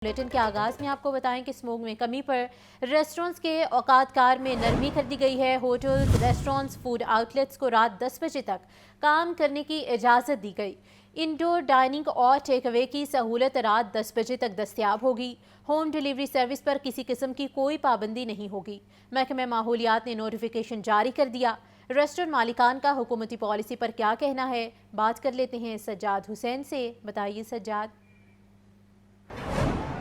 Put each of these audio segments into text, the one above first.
Bulletin کے آغاز میں آپ کو بتائیں کہ اسموگ میں کمی پر ریسٹورنٹس کے اوقات کار میں نرمی کر دی گئی ہے۔ ہوٹلز، ریسٹورنٹس، فوڈ آؤٹلیٹس کو رات 10 بجے تک کام کرنے کی اجازت دی گئی۔ انڈور ڈائننگ اور ٹیک اوے کی سہولت رات 10 بجے تک دستیاب ہوگی۔ ہوم ڈیلیوری سروس پر کسی قسم کی کوئی پابندی نہیں ہوگی۔ محکمہ ماحولیات نے نوٹیفیکیشن جاری کر دیا۔ ریسٹورنٹ مالکان کا حکومتی پالیسی پر کیا کہنا ہے، بات کر لیتے ہیں سجاد حسین سے۔ بتائیے سجاد۔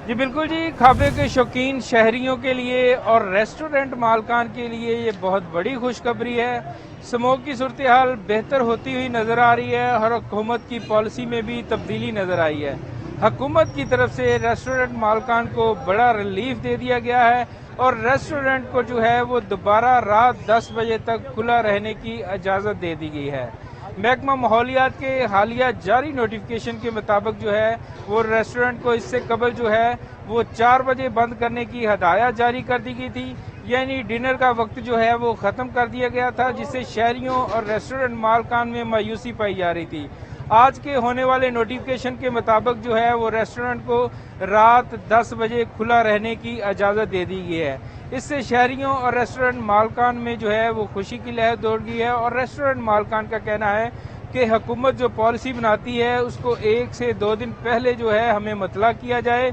جی بالکل جی، کھابے کے شوقین شہریوں کے لیے اور ریسٹورنٹ مالکان کے لیے یہ بہت بڑی خوشخبری ہے۔ اسموگ کی صورتحال بہتر ہوتی ہوئی نظر آ رہی ہے اور حکومت کی پالیسی میں بھی تبدیلی نظر آئی ہے۔ حکومت کی طرف سے ریسٹورنٹ مالکان کو بڑا ریلیف دے دیا گیا ہے اور ریسٹورنٹ کو جو ہے وہ دوبارہ رات 10 بجے تک کھلا رہنے کی اجازت دے دی گئی ہے۔ محکمہ ماحولیات کے حالیہ جاری نوٹیفیکیشن کے مطابق جو ہے وہ ریسٹورنٹ کو اس سے قبل جو ہے وہ 4 بجے بند کرنے کی ہدایت جاری کر دی گئی تھی، یعنی ڈنر کا وقت جو ہے وہ ختم کر دیا گیا تھا، جس سے شہریوں اور ریسٹورنٹ مالکان میں مایوسی پائی جا رہی تھی۔ آج کے ہونے والے نوٹیفیکیشن کے مطابق جو ہے وہ ریسٹورنٹ کو رات 10 بجے کھلا رہنے کی اجازت دے دی گئی ہے۔ اس سے شہریوں اور ریسٹورنٹ مالکان میں جو ہے وہ خوشی کی لہر دوڑ گئی ہے اور ریسٹورنٹ مالکان کا کہنا ہے کہ حکومت جو پالیسی بناتی ہے اس کو 1 سے 2 دن پہلے جو ہے ہمیں مطلع کیا جائے۔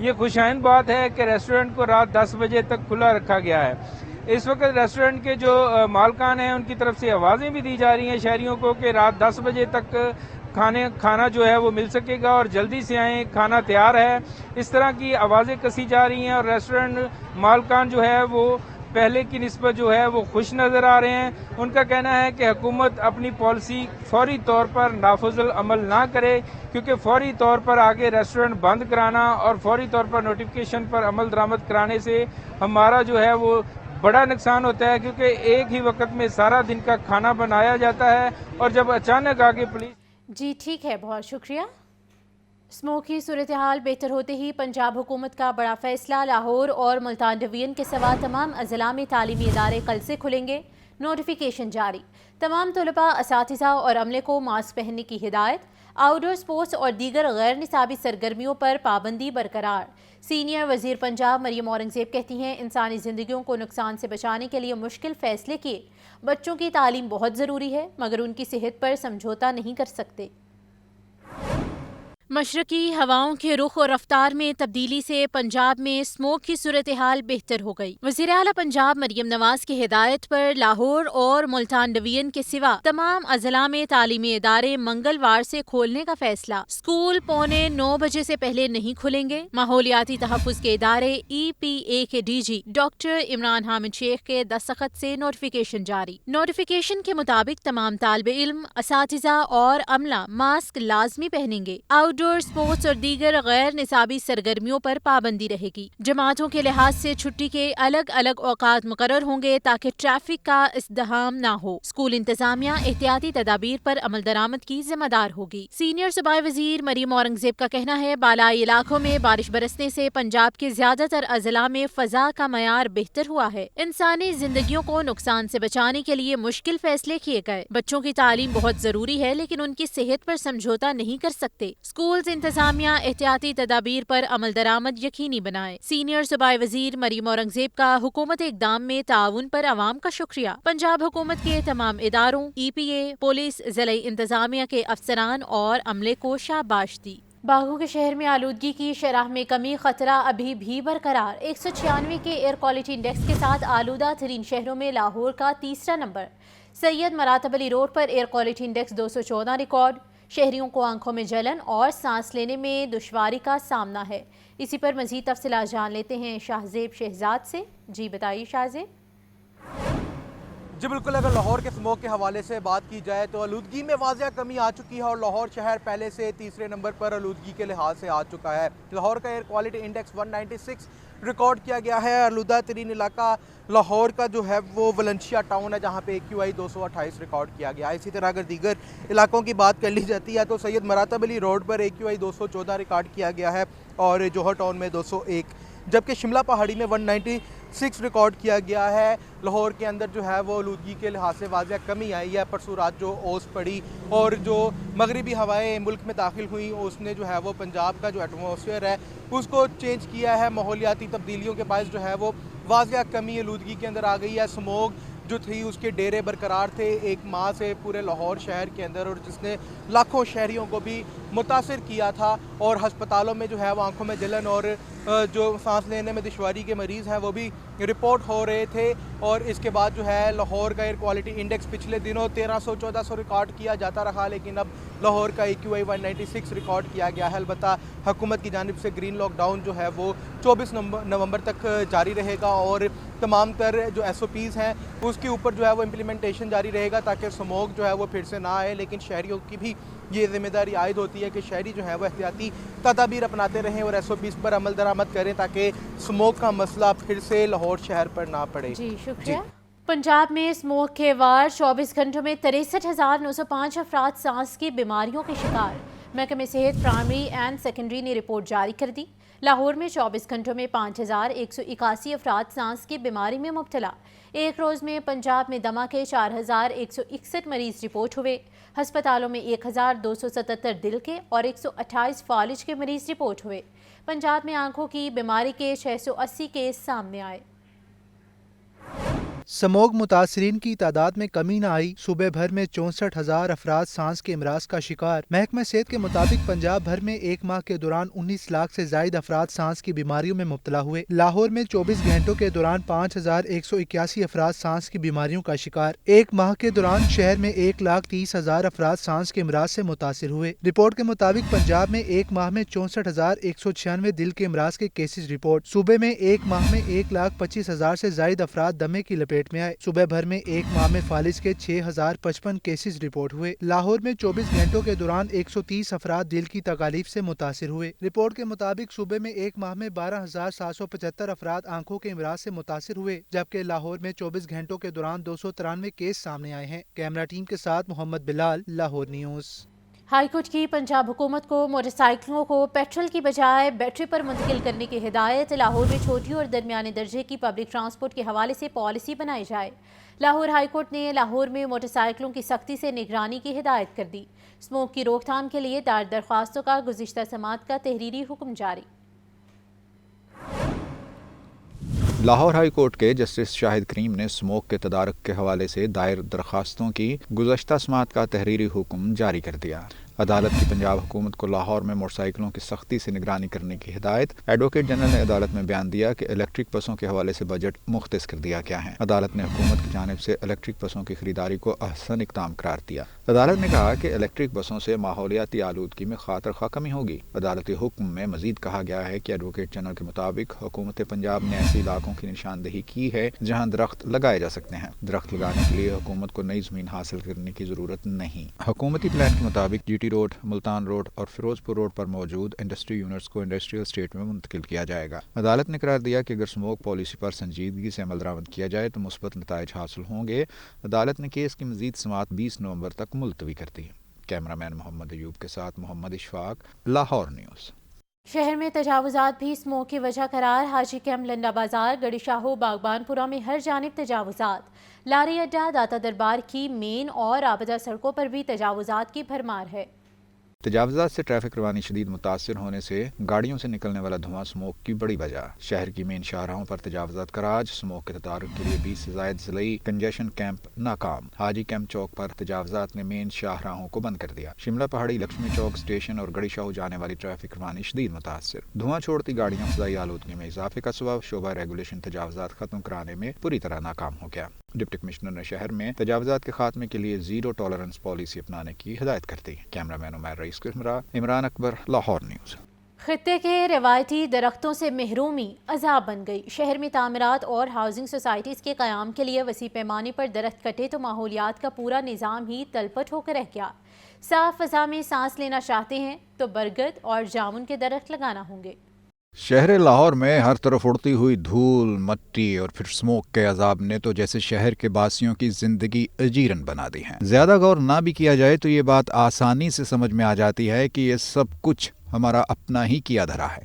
یہ خوشائند بات ہے کہ ریسٹورنٹ کو رات 10 بجے تک کھلا رکھا گیا ہے۔ اس وقت ریسٹورنٹ کے جو مالکان ہیں ان کی طرف سے آوازیں بھی دی جا رہی ہیں شہریوں کو کہ رات 10 بجے تک کھانا جو ہے وہ مل سکے گا اور جلدی سے آئیں، کھانا تیار ہے۔ اس طرح کی آوازیں کسی جا رہی ہیں اور ریسٹورنٹ مالکان جو ہے وہ پہلے کی نسبت جو ہے وہ خوش نظر آ رہے ہیں۔ ان کا کہنا ہے کہ حکومت اپنی پالیسی فوری طور پر نافذ العمل نہ کرے، کیونکہ فوری طور پر آگے ریسٹورنٹ بند کرانا اور فوری طور پر نوٹیفیکیشن پر عمل درآمد کرانے سے ہمارا جو ہے وہ بڑا نقصان ہوتا ہے، کیونکہ ایک ہی وقت میں سارا دن کا کھانا بنایا جاتا ہے اور جب اچانک آگے پولیس۔ جی ٹھیک ہے، بہت شکریہ۔ اسموگ کی صورتحال بہتر ہوتے ہی پنجاب حکومت کا بڑا فیصلہ، لاہور اور ملتان ڈویژن کے سوا تمام اضلاع میں تعلیمی ادارے کل سے کھلیں گے۔ نوٹیفیکیشن جاری، تمام طلباء، اساتذہ اور عملے کو ماسک پہننے کی ہدایت۔ آؤٹ ڈور سپورٹس اور دیگر غیر نصابی سرگرمیوں پر پابندی برقرار۔ سینئر وزیر پنجاب مریم اورنگزیب کہتی ہیں انسانی زندگیوں کو نقصان سے بچانے کے لیے مشکل فیصلے کیے۔ بچوں کی تعلیم بہت ضروری ہے مگر ان کی صحت پر سمجھوتہ نہیں کر سکتے۔ مشرقی ہواؤں کے رخ اور رفتار میں تبدیلی سے پنجاب میں اسموگ کی صورتحال بہتر ہو گئی۔ وزیر اعلیٰ پنجاب مریم نواز کی ہدایت پر لاہور اور ملتان ڈویژن کے سوا تمام اضلاع میں تعلیمی ادارے منگلوار سے کھولنے کا فیصلہ۔ اسکول 8:45 بجے سے پہلے نہیں کھلیں گے۔ ماحولیاتی تحفظ کے ادارے EPA کے DG ڈاکٹر عمران حامد شیخ کے دستخط سے نوٹیفیکیشن جاری۔ نوٹیفیکیشن کے مطابق تمام طالب علم، اساتذہ اور عملہ ماسک لازمی پہنیں گے۔ آؤٹ ڈور سپورٹس اور دیگر غیر نصابی سرگرمیوں پر پابندی رہے گی۔ جماعتوں کے لحاظ سے چھٹی کے الگ الگ اوقات مقرر ہوں گے تاکہ ٹریفک کا ازدحام نہ ہو۔ اسکول انتظامیہ احتیاطی تدابیر پر عمل درآمد کی ذمہ دار ہوگی۔ سینئر صوبائی وزیر مریم اورنگزیب کا کہنا ہے بالائی علاقوں میں بارش برسنے سے پنجاب کے زیادہ تر اضلاع میں فضا کا معیار بہتر ہوا ہے۔ انسانی زندگیوں کو نقصان سے بچانے کے لیے مشکل فیصلے کیے گئے۔ بچوں کی تعلیم بہت ضروری ہے لیکن ان کی صحت پر سمجھوتہ نہیں کر سکتے۔ اسکولز انتظامیہ احتیاطی تدابیر پر عمل درآمد یقینی بنائے۔ سینئر صوبائی وزیر مریم اورنگزیب کا حکومت اقدام میں تعاون پر عوام کا شکریہ۔ پنجاب حکومت کے تمام اداروں، EPA، پولیس، ضلعی انتظامیہ کے افسران اور عملے کو شاباش دی۔ باغوں کے شہر میں آلودگی کی شرح میں کمی، خطرہ ابھی بھی برقرار۔ 196 کے ایئر کوالٹی انڈیکس کے ساتھ آلودہ ترین شہروں میں لاہور کا تیسرا نمبر۔ سید مراتب علی روڈ پر ایئر کوالٹی انڈیکس 214 ریکارڈ۔ شہریوں کو آنکھوں میں جلن اور سانس لینے میں دشواری کا سامنا ہے۔ اسی پر مزید تفصیلات جان لیتے ہیں شاہزیب شہزاد سے۔ جی بتائیے شاہزیب۔ جی بالکل، اگر لاہور کے اسموگ کے حوالے سے بات کی جائے تو آلودگی میں واضح کمی آ چکی ہے اور لاہور شہر پہلے سے تیسرے نمبر پر آلودگی کے لحاظ سے آ چکا ہے۔ لاہور کا ایئر کوالٹی انڈیکس 196 ریکارڈ کیا گیا ہے۔ آلودہ ترین علاقہ لاہور کا جو ہے وہ ولنشیا ٹاؤن ہے جہاں پہ AQI 228 ریکارڈ کیا گیا ہے۔ اسی طرح اگر دیگر علاقوں کی بات کر لی جاتی ہے تو سید مراتب علی روڈ پر AQI 214 ریکارڈ کیا گیا ہے اور جوہر ٹاؤن میں 201 جبکہ شملہ پہاڑی میں 196 ریکارڈ کیا گیا ہے۔ لاہور کے اندر جو ہے وہ آلودگی کے لحاظ سے واضح کمی آئی ہے۔ پرسوں رات جو اوس پڑی اور جو مغربی ہوائیں ملک میں داخل ہوئیں اس نے جو ہے وہ پنجاب کا جو ایٹماسفیئر ہے اس کو چینج کیا ہے۔ ماحولیاتی تبدیلیوں کے باعث جو ہے وہ واضح کمی آلودگی کے اندر آ گئی ہے۔ اسموگ جو تھی اس کے ڈیرے برقرار تھے ایک ماہ سے پورے لاہور شہر کے اندر، اور جس نے لاکھوں شہریوں کو بھی متاثر کیا تھا، اور ہسپتالوں میں جو ہے وہ آنکھوں میں جلن اور جو سانس لینے میں دشواری کے مریض ہیں وہ بھی رپورٹ ہو رہے تھے۔ اور اس کے بعد جو ہے لاہور کا ایئر کوالٹی انڈیکس پچھلے دنوں 1300-1400 ریکارڈ کیا جاتا رہا، لیکن اب لاہور کا AQI 196 ریکارڈ کیا گیا ہے۔ البتہ حکومت کی جانب سے گرین لاک ڈاؤن جو ہے وہ 24 نومبر تک جاری رہے گا، اور تمام تر جو SOPs ہیں اس کے اوپر جو ہے وہ امپلیمنٹیشن جاری رہے گا تاکہ سموگ جو ہے وہ پھر سے نہ آئے۔ لیکن شہریوں کی بھی یہ ذمہ داری عائد ہوتی ہے کہ شہری جو ہے وہ احتیاطی تدابیر اپناتے رہیں اور SOPs پر عمل درآمد کریں تاکہ سموگ کا مسئلہ پھر سے لاہور شہر پر نہ پڑے۔ جی شکریہ۔ پنجاب میں اسموگ کے وار 24 گھنٹوں میں 63,905 افراد سانس کی بیماریوں کے شکار۔ محکمہ صحت پرائمری اینڈ سیکنڈری نے رپورٹ جاری کر دی۔ لاہور میں 24 گھنٹوں میں 5,181 افراد سانس کی بیماری میں مبتلا۔ ایک روز میں پنجاب میں دمہ کے 4,161 مریض رپورٹ ہوئے۔ ہسپتالوں میں 1,277 دل کے اور 128 فالج کے مریض رپورٹ ہوئے۔ پنجاب میں آنکھوں کی بیماری کے 680 کیس سامنے آئے۔ سموگ متاثرین کی تعداد میں کمی نہ آئی، صوبے بھر میں 64,000 افراد سانس کے امراض کا شکار۔ محکمہ صحت کے مطابق پنجاب بھر میں ایک ماہ کے دوران 19 لاکھ سے زائد افراد سانس کی بیماریوں میں مبتلا ہوئے۔ لاہور میں 24 گھنٹوں کے دوران 5,181 افراد سانس کی بیماریوں کا شکار۔ ایک ماہ کے دوران شہر میں 1,30,000 افراد سانس کے امراض سے متاثر ہوئے۔ رپورٹ کے مطابق پنجاب میں ایک ماہ میں 64,196 دل کے امراض کے کیسز رپورٹ۔ صوبے میں ایک ماہ میں 1,25,000 سے زائد افراد دمے کی لپیٹ میں آئے۔ صوبہ بھر میں ایک ماہ میں فالج کے 6,055 کیسز رپورٹ ہوئے۔ لاہور میں 24 گھنٹوں کے دوران 130 افراد دل کی تکالیف سے متاثر ہوئے۔ رپورٹ کے مطابق صوبے میں ایک ماہ میں 12,775 افراد آنکھوں کے امراض سے متاثر ہوئے، جبکہ لاہور میں 24 گھنٹوں کے دوران 293 کیس سامنے آئے ہیں۔ کیمرہ ٹیم کے ساتھ محمد بلال، لاہور نیوز۔ ہائی کورٹ کی پنجاب حکومت کو موٹر سائیکلوں کو پیٹرول کی بجائے بیٹری پر منتقل کرنے کی ہدایت۔ لاہور میں چھوٹی اور درمیانے درجے کی پبلک ٹرانسپورٹ کے حوالے سے پالیسی بنائی جائے۔ لاہور ہائی کورٹ نے لاہور میں موٹر سائیکلوں کی سختی سے نگرانی کی ہدایت کر دی۔ اسموگ کی روک تھام کے لیے دائر درخواستوں کا گزشتہ سماعت کا تحریری حکم جاری۔ لاہور ہائی کورٹ کے جسٹس شاہد کریم نے اسموگ کے تدارک کے حوالے سے دائر درخواستوں کی گزشتہ سماعت کا تحریری حکم جاری کر دیا۔ عدالت کی پنجاب حکومت کو لاہور میں موٹر سائیکلوں کی سختی سے نگرانی کرنے کی ہدایت۔ ایڈوکیٹ جنرل نے عدالت میں بیان دیا کہ الیکٹرک بسوں کے حوالے سے بجٹ مختص کر دیا گیا ہے۔ عدالت نے حکومت کی جانب سے الیکٹرک بسوں کی خریداری کو احسن اقدام قرار دیا۔ عدالت نے کہا کہ الیکٹرک بسوں سے ماحولیاتی آلودگی میں خاطر خواہ کمی ہوگی۔ عدالتی حکم میں مزید کہا گیا ہے کہ ایڈوکیٹ جنرل کے مطابق حکومت پنجاب نے ایسے علاقوں کی نشاندہی کی ہے جہاں درخت لگائے جا سکتے ہیں۔ درخت لگانے کے لیے حکومت کو نئی زمین حاصل کرنے کی ضرورت نہیں۔ حکومتی پلان کے مطابق GT روڈ، ملتان روڈ اور فیروز پور روڈ پر موجود انڈسٹری یونٹس کو انڈسٹریل اسٹیٹ میں منتقل کیا جائے گا۔ عدالت نے قرار دیا کہ اگر اسموگ پالیسی پر سنجیدگی سے عمل درآمد کیا جائے تو مثبت نتائج حاصل ہوں گے۔ عدالت نے کیس کی مزید سماعت 20 نومبر تک ملتوی کر دی۔ کیمرہ مین محمد ایوب کے ساتھ محمد اشفاق، لاہور نیوز۔ شہر میں تجاوزات بھی اسموگ کی وجہ قرار۔ حاجی کیمپ، لنڈا بازار، گڑی شاہو، باغبان پورہ میں ہر جانب تجاوزات۔ لاری اڈا، داتا دربار کی مین اور آبادہ سڑکوں پر بھی تجاوزات کی بھرمار ہے۔ تجاوزات سے ٹریفک روانی شدید متاثر ہونے سے گاڑیوں سے نکلنے والا دھواں اسموگ کی بڑی وجہ۔ شہر کی مین شاہراہوں پر تجاوزات کا راج۔ اسموگ کے تدارک کے لیے 20 سے زائد ضلعی کنجیشن کیمپ ناکام۔ حاجی کیمپ چوک پر تجاوزات نے مین شاہراہوں کو بند کر دیا۔ شملہ پہاڑی، لکشمی چوک اسٹیشن اور گڑی شاہو جانے والی ٹریفک روانی شدید متاثر۔ دھواں چھوڑتی گاڑیاں فضائی آلودگی میں اضافے کا سبب۔ شعبہ ریگولیشن تجاوزات ختم کرانے میں پوری طرح ناکام ہو گیا۔ ڈپٹی کمشنر نے شہر میں تجاوزات کے خاتمے کے لیے زیرو ٹالرنس پالیسی اپنانے کی ہدایت کر دی۔ کیمرہ مین عمیر رئیس کے ہمراہ عمران اکبر، لاہور نیوز۔ خطے کے روایتی درختوں سے محرومی عذاب بن گئی۔ شہر میں تعمیرات اور ہاؤسنگ سوسائٹیز کے قیام کے لیے وسیع پیمانے پر درخت کٹے تو ماحولیات کا پورا نظام ہی تلپٹ ہو کر رہ گیا۔ صاف فضا میں سانس لینا چاہتے ہیں تو برگد اور جامن کے درخت لگانا ہوں گے۔ شہر لاہور میں ہر طرف اڑتی ہوئی دھول، مٹی اور پھر اسموگ کے عذاب نے تو جیسے شہر کے باسیوں کی زندگی اجیرن بنا دی ہے۔ زیادہ غور نہ بھی کیا جائے تو یہ بات آسانی سے سمجھ میں آ جاتی ہے کہ یہ سب کچھ ہمارا اپنا ہی کیا دھرا ہے۔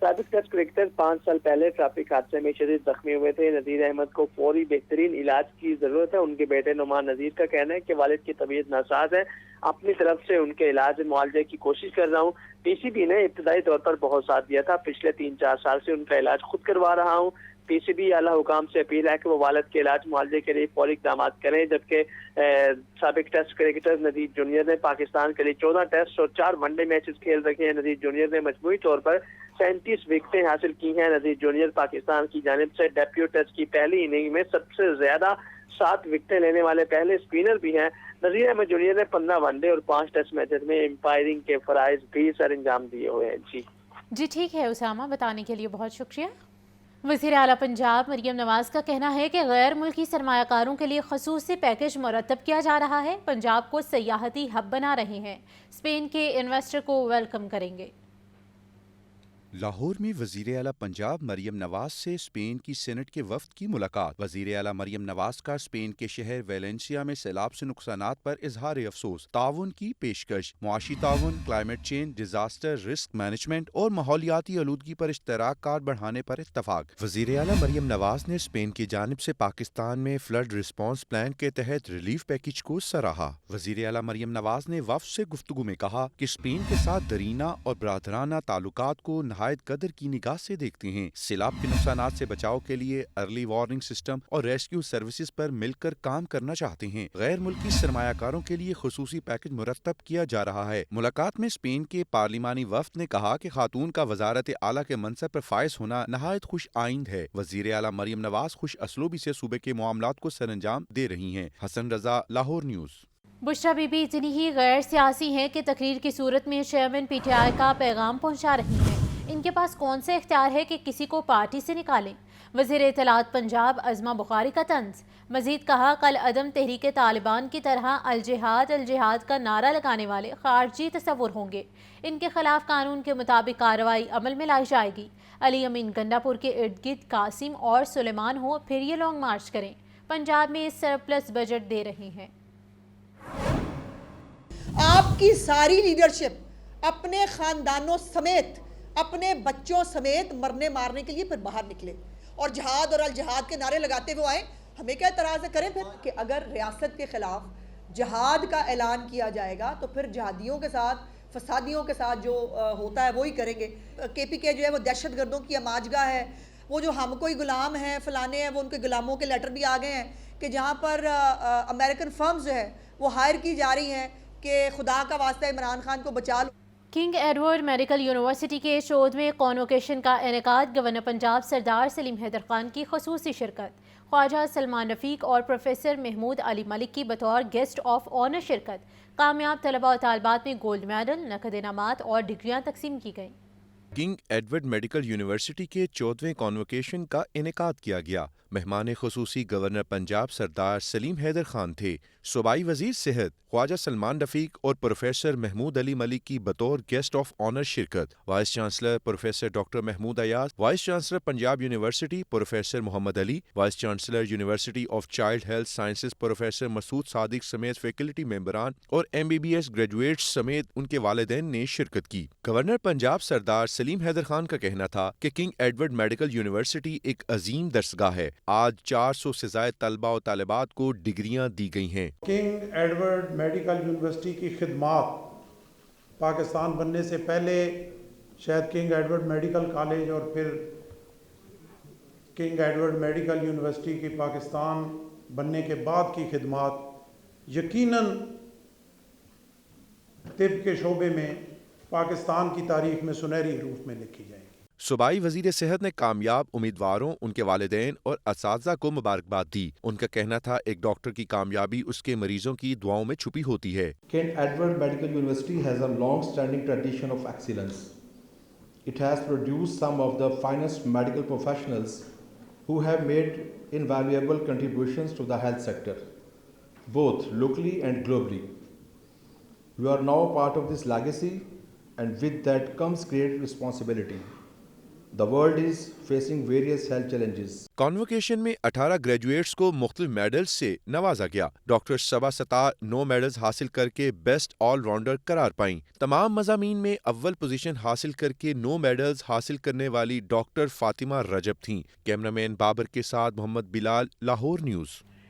سابق ٹیسٹ کرکٹر 5 سال پہلے ٹریفک حادثے میں شدید زخمی ہوئے تھے. نذیر احمد کو فوری بہترین علاج کی ضرورت ہے. ان کے بیٹے نعمان نذیر کا کہنا ہے کہ والد کی طبیعت ناساز ہے, اپنی طرف سے ان کے علاج معالجے کی کوشش کر رہا ہوں. پی سی بی نے ابتدائی طور پر بہت ساتھ دیا تھا, پچھلے 3-4 سال سے ان کا علاج خود کروا رہا ہوں. پی سی بی اعلیٰ حکام سے اپیل ہے کہ وہ والد کے علاج معالجے کے لیے فوری اقدامات کریں. جبکہ سابق ٹیسٹ کرکٹر نذیر جونیئر نے پاکستان کے لیے 14 ٹیسٹ اور 4 ون ڈے میچز کھیل رکھے ہیں. نذیر جونیئر نے مجموعی طور پر 37 وکٹیں حاصل کی ہیں. نذیر جونیئر پاکستان کی جانب سے ڈیبیو ٹیسٹ کی پہلی اننگ میں سب سے زیادہ 7 وکٹیں لینے والے پہلے اسپنر بھی ہیں. نذیر احمد جونیئر نے 15 ون ڈے اور 5 ٹیسٹ میچز میں امپائرنگ کے فرائض بھی سر انجام دیے ہوئے ہیں. جی ٹھیک ہے اسامہ, بتانے کے لیے بہت شکریہ. وزیر اعلیٰ پنجاب مریم نواز کا کہنا ہے کہ غیر ملکی سرمایہ کاروں کے لیے خصوصی پیکج مرتب کیا جا رہا ہے. پنجاب کو سیاحتی ہب بنا رہے ہیں, اسپین کے انویسٹر کو ویلکم کریں گے. لاہور میں وزیر اعلیٰ پنجاب مریم نواز سے اسپین کی سینٹ کے وفد کی ملاقات. وزیر اعلیٰ مریم نواز کا اسپین کے شہر ویلنسیا میں سیلاب سے نقصانات پر اظہار افسوس, تعاون کی پیشکش, معاشی تعاون, climate change, disaster risk management اور ماحولیاتی آلودگی پر اشتراک کار بڑھانے پر اتفاق. وزیر اعلیٰ مریم نواز نے اسپین کی جانب سے پاکستان میں فلڈ رسپانس پلان کے تحت ریلیف پیکج کو سراہا. وزیر اعلیٰ مریم نواز نے وفد سے گفتگو میں کہا کہ اسپین کے ساتھ درینہ اور برادرانہ تعلقات کو نہایت قدر کی نگاہ سے دیکھتے ہیں. سیلاب کے نقصانات سے بچاؤ کے لیے ارلی وارننگ سسٹم اور ریسکیو سروسز پر مل کر کام کرنا چاہتے ہیں. غیر ملکی سرمایہ کاروں کے لیے خصوصی پیکج مرتب کیا جا رہا ہے. ملاقات میں اسپین کے پارلیمانی وفد نے کہا کہ خاتون کا وزارت اعلیٰ کے منصب پر فائز ہونا نہایت خوش آئند ہے. وزیر اعلیٰ مریم نواز خوش اسلوبی سے صوبے کے معاملات کو سر انجام دے رہی ہیں. حسن رضا, Lahore news. Bushra be be اتنی ہی غیر سیاسی ہیں کہ تقریر کی صورت میں چیئرمین پی ٹی آئی کا پیغام پہنچا رہی ہیں. ان کے پاس کون سے اختیار ہے کہ کسی کو پارٹی سے نکالیں. وزیر اطلاعات پنجاب عظمہ بخاری کا طنز. مزید کہا, کل عدم تحریک طالبان کی طرح الجہاد الجہاد کا نعرہ لگانے والے خارجی تصور ہوں گے. ان کے خلاف قانون کے مطابق کارروائی عمل میں لائی جائے گی. علی امین گنڈا پور کے ارد گرد قاسم اور سلیمان ہو, پھر یہ لانگ مارچ کریں. پنجاب میں سرپلس بجٹ دے رہے ہیں. آپ کی ساری لیڈرشپ اپنے خاندانوں سمیت, اپنے بچوں سمیت مرنے مارنے کے لیے پھر باہر نکلے اور جہاد اور الجہاد کے نعرے لگاتے ہوئے آئیں. ہمیں کیا اعتراض ہے, کریں پھر کہ اگر ریاست کے خلاف جہاد کا اعلان کیا جائے گا تو پھر جہادیوں کے ساتھ, فسادیوں کے ساتھ جو ہوتا ہے وہی کریں گے. کے پی کے جو ہے وہ دہشت گردوں کی اماجگاہ ہے. وہ جو ہم کوئی غلام ہیں فلانے ہیں, وہ ان کے غلاموں کے لیٹر بھی آ گئے ہیں کہ جہاں پر امریکن فرمز جو ہے وہ ہائر کی جا رہی ہیں کہ خدا کا واسطہ عمران خان کو بچا لو. کنگ ایڈورڈ میڈیکل یونیورسٹی کے 14ویں کانوکیشن کا انعقاد. گورنر پنجاب سردار سلیم حیدر خان کی خصوصی شرکت. خواجہ سلمان رفیق اور پروفیسر محمود علی ملک کی بطور گیسٹ آف آنر شرکت. کامیاب طلبہ اور طالبات میں گولڈ میڈل, نقد انعامات اور ڈگریاں تقسیم کی گئیں. کنگ ایڈورڈ میڈیکل یونیورسٹی کے 14ویں کانوکیشن کا انعقاد کیا گیا. مہمان خصوصی گورنر پنجاب سردار سلیم حیدر خان تھے. صوبائی وزیر صحت خواجہ سلمان رفیق اور پروفیسر محمود علی ملک کی بطور گیسٹ آف آنر شرکت. Vice chancellor professor doctor Mahmood Ayaz, vice chancellor Punjab university professor Muhammad Ali, vice chancellor university of child health sciences professor Masood Sadiq سمیت فیکلٹی ممبران اور MBBS گریجویٹس سمیت ان کے والدین نے شرکت کی. گورنر پنجاب سردار سلیم حیدر خان کا کہنا تھا کہ کنگ ایڈورڈ میڈیکل یونیورسٹی ایک عظیم درسگاہ ہے. آج 400 سے زائد طلبہ و طالبات کو ڈگریاں دی گئی ہیں. کنگ ایڈورڈ میڈیکل یونیورسٹی کی خدمات پاکستان بننے سے پہلے شاید کنگ ایڈورڈ میڈیکل کالج اور پھر کنگ ایڈورڈ میڈیکل یونیورسٹی کی پاکستان بننے کے بعد کی خدمات یقیناً طب کے شعبے میں پاکستان کی تاریخ میں سنہری حروف میں لکھی جائیں گی. صوبائی وزیر صحت نے کامیاب امیدواروں, ان کے والدین اور اساتذہ کو مبارکباد دی. ان کا کہنا تھا ایک ڈاکٹر کی کامیابی اس کے مریضوں کی دعاؤں میں چھپی ہوتی ہے. King Edward Medical University has a long-standing tradition of excellence. It has produced some of the finest medical professionals who have made invaluable contributions to the health sector, both locally and globally. We are now part of this legacy, and with that comes great responsibility. The world is facing various health challenges. Convocation میں 18 graduates کو مختلف medals سے نوازا گیا۔ Doctor صبا ستار 9 medals حاصل کر کے best all rounder قرار پائیں۔ تمام مضامین میں اول پوزیشن حاصل کر کے 9 میڈلز حاصل کرنے والی ڈاکٹر فاطمہ رجب تھیں۔ کیمرہ مین بابر کے ساتھ محمد بلال، لاہور نیوز۔